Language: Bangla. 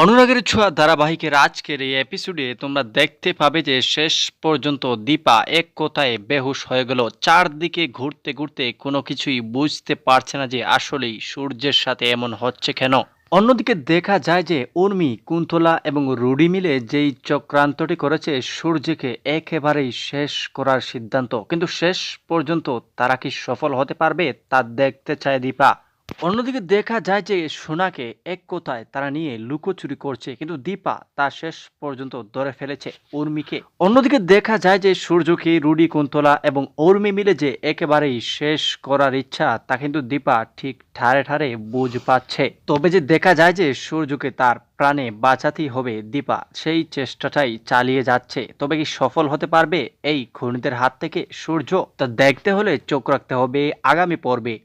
অনুরাগের ছোঁয়া ধারাবাহিকের আজকের এই এপিসোডে তোমরা দেখতে পাবে যে শেষ পর্যন্ত দীপা এক কথায় বেহুশ হয়ে গেল। চারদিকে ঘুরতে ঘুরতে কোনো কিছুই বুঝতে পারছে না যে আসলেই সূর্যের সাথে এমন হচ্ছে কেন। অন্যদিকে দেখা যায় যে উর্মি, কুন্তলা এবং রুডি মিলে যেই চক্রান্তটি করেছে সূর্যকে একেবারেই শেষ করার সিদ্ধান্ত, কিন্তু শেষ পর্যন্ত তারা কি সফল হতে পারবে তা দেখতে চায় দীপা। অন্যদিকে দেখা যায় যে সোনাকে এক কথায় তারা নিয়ে লুকোচুরি করছে, কিন্তু দীপা তা শেষ পর্যন্ত ধরে ফেলেছে উর্মিকে। অন্যদিকে দেখা যায় যে সূর্যকে রুডি, কুন্তলা এবং উর্মি মিলে যে একেবারেই শেষ করার ইচ্ছা তা কিন্তু দীপা ঠিক ঠারে ঠারে বুঝ পাচ্ছে। তবে যে দেখা যায় যে সূর্যকে তার প্রাণে বাঁচাতেই হবে, দীপা সেই চেষ্টাটাই চালিয়ে যাচ্ছে। তবে কি সফল হতে পারবে এই খুনিদের হাত থেকে সূর্য? তা দেখতে হলে চোখ রাখতে হবে আগামী পর্বে।